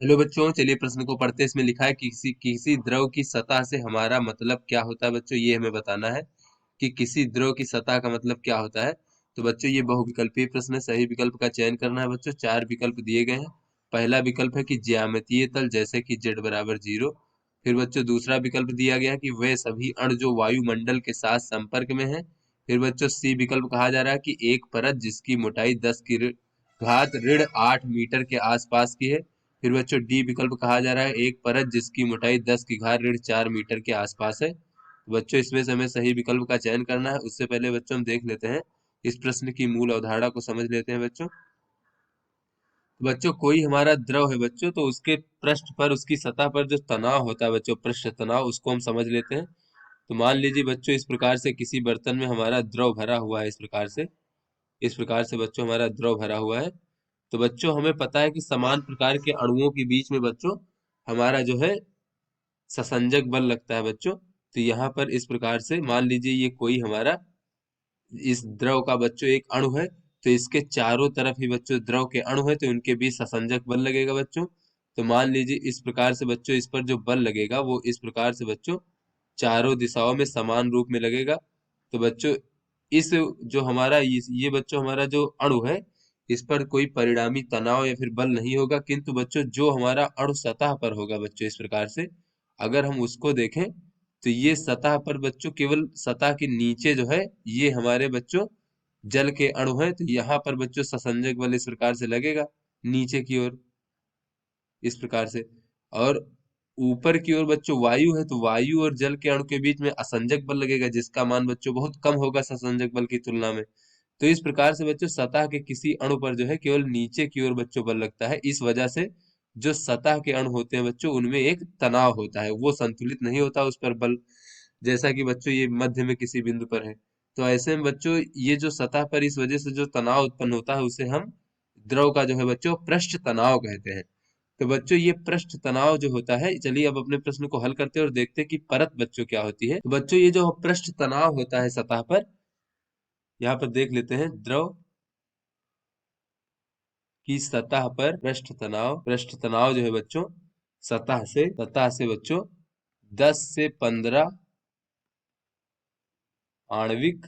Hello बच्चों, चलिए प्रश्न को पढ़ते हैं। इसमें लिखा है कि किसी किसी द्रव की सतह से हमारा मतलब क्या होता है। बच्चों ये हमें बताना है कि किसी द्रव की सतह का मतलब क्या होता है। तो बच्चों ये बहुविकल्पीय प्रश्न है, सही विकल्प का चयन करना है। बच्चों चार विकल्प दिए गए हैं। पहला विकल्प है कि ज्यामितीय तल जैसे कि z बराबर 0। फिर बच्चों दूसरा विकल्प दिया गया है कि वे सभी अणु जो वायुमंडल के साथ संपर्क में है। फिर बच्चों सी विकल्प कहा जा रहा है कि एक परत जिसकी मोटाई 10 की घात ऋण 8 मीटर के आसपास की है। फिर बच्चों डी विकल्प कहा जा रहा है एक परत जिसकी मोटाई 10 की घात ऋण 4 मीटर के आसपास है। बच्चों इसमें से हमें सही विकल्प का चयन करना है। उससे पहले बच्चों हम देख लेते हैं इस प्रश्न की मूल अवधारणा को समझ लेते हैं बच्चों। तो बच्चों कोई हमारा द्रव है बच्चों, तो उसके पृष्ठ पर उसकी सतह पर जो तनाव होता है बच्चों, पृष्ठ तनाव, उसको हम समझ लेते हैं। तो मान लीजिए बच्चों इस प्रकार से किसी बर्तन में हमारा द्रव भरा हुआ है। इस प्रकार से बच्चों हमारा द्रव भरा हुआ है। तो बच्चों हमें पता है कि समान प्रकार के अणुओं के बीच में बच्चों हमारा जो है ससंजक बल लगता है बच्चों। तो यहाँ पर इस प्रकार से मान लीजिए ये कोई हमारा इस द्रव का बच्चों एक अणु है। तो इसके चारों तरफ ही बच्चों द्रव के अणु है, तो इनके बीच ससंजक बल लगेगा बच्चों। तो मान लीजिए इस प्रकार से बच्चों इस पर जो बल लगेगा वो इस प्रकार से बच्चों चारों दिशाओं में समान रूप में लगेगा। तो बच्चों इस जो हमारा ये बच्चों हमारा जो अणु है, इस पर कोई परिणामी तनाव या फिर बल नहीं होगा। किंतु बच्चों जो हमारा अणु सतह पर होगा बच्चों इस प्रकार से अगर हम उसको देखें, तो ये सतह पर बच्चों केवल सतह के नीचे जो है ये हमारे बच्चों जल के अणु है। तो यहाँ पर बच्चों ससंजक बल इस प्रकार से लगेगा नीचे की ओर, इस प्रकार से। और ऊपर की ओर बच्चों वायु है, तो वायु और जल के अणु के बीच में असंजक बल लगेगा, जिसका मान बच्चों बहुत कम होगा ससंजक बल की तुलना में। तो इस प्रकार से बच्चों सतह के किसी अणु पर जो है केवल नीचे की ओर बच्चों बल लगता है। इस वजह से जो सतह के अणु होते हैं बच्चों उनमें एक तनाव होता है, वो संतुलित नहीं होता उस पर बल, जैसा कि बच्चों ये मध्य में किसी बिंदु पर है। तो ऐसे में बच्चों ये जो सतह पर इस वजह से जो तनाव उत्पन्न होता है उसे हम द्रव का जो है बच्चों पृष्ठ तनाव कहते हैं। तो बच्चों ये पृष्ठ तनाव जो होता है, चलिए अब अपने प्रश्न को हल करते हैं और देखते हैं कि परत बच्चों क्या होती है। तो बच्चों ये जो पृष्ठ तनाव होता है सतह पर, यहाँ पर देख लेते हैं द्रव की सतह पर पृष्ठ तनाव जो है बच्चों सतह से बच्चों 10 से 15 आणविक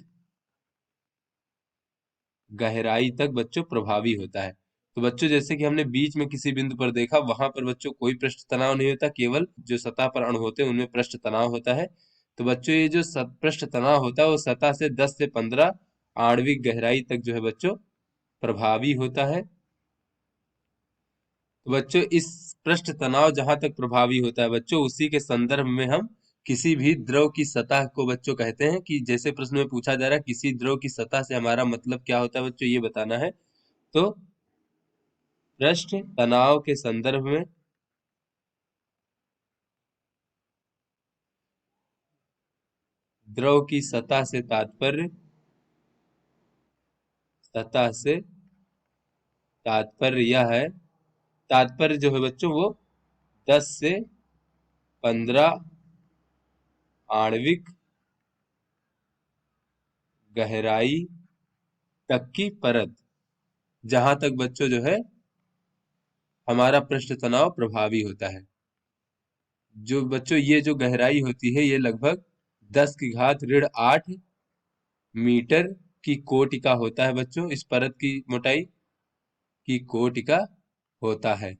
गहराई तक बच्चों प्रभावी होता है। तो बच्चों जैसे कि हमने बीच में किसी बिंदु पर देखा, वहां पर बच्चों कोई पृष्ठ तनाव नहीं होता, केवल जो सतह पर अणु होते हैं उनमें पृष्ठ तनाव होता है। तो बच्चों ये जो पृष्ठ तनाव होता है वो सतह से 10 से 15 आणविक गहराई तक जो है बच्चों प्रभावी होता है। तो बच्चों इस पृष्ठ तनाव जहां तक प्रभावी होता है बच्चों, उसी के संदर्भ में हम किसी भी द्रव की सतह को बच्चों कहते हैं। कि जैसे प्रश्न में पूछा जा रहा है किसी द्रव की सतह से हमारा मतलब क्या होता है बच्चों, ये बताना है। तो पृष्ठ तनाव के संदर्भ में द्रव की सतह से तात्पर्य यह है, तात्पर्य जो है बच्चों वो 10 से 15 आणविक गहराई तक की परत, जहां तक बच्चों जो है हमारा पृष्ठ तनाव प्रभावी होता है। जो बच्चों ये जो गहराई होती है ये लगभग 10 की घात ऋण 8 मीटर की कोटि का होता है बच्चों। इस परत की मोटाई की कोटि का होता है।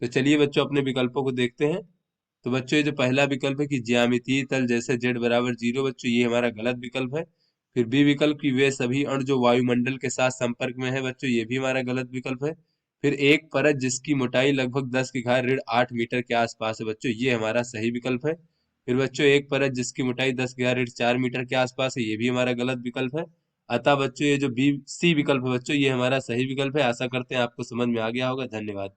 तो चलिए बच्चों अपने विकल्पों को देखते हैं। तो बच्चों ये जो पहला विकल्प है कि ज्यामितीय तल जैसे z बराबर 0, बच्चों ये हमारा गलत विकल्प है। फिर बी विकल्प की वे सभी अणु जो वायुमंडल के साथ संपर्क में है, बच्चों ये भी हमारा गलत विकल्प है। फिर एक परत जिसकी मोटाई लगभग 10 की घात ऋण 8 मीटर के आसपास है, बच्चों ये हमारा सही विकल्प है। फिर बच्चों एक परत जिसकी मोटाई 10 की घात ऋण 4 मीटर के आसपास है, ये भी हमारा गलत विकल्प है। अतः बच्चों ये जो बी सी विकल्प है बच्चों ये हमारा सही विकल्प है। आशा करते हैं आपको समझ में आ गया होगा। धन्यवाद।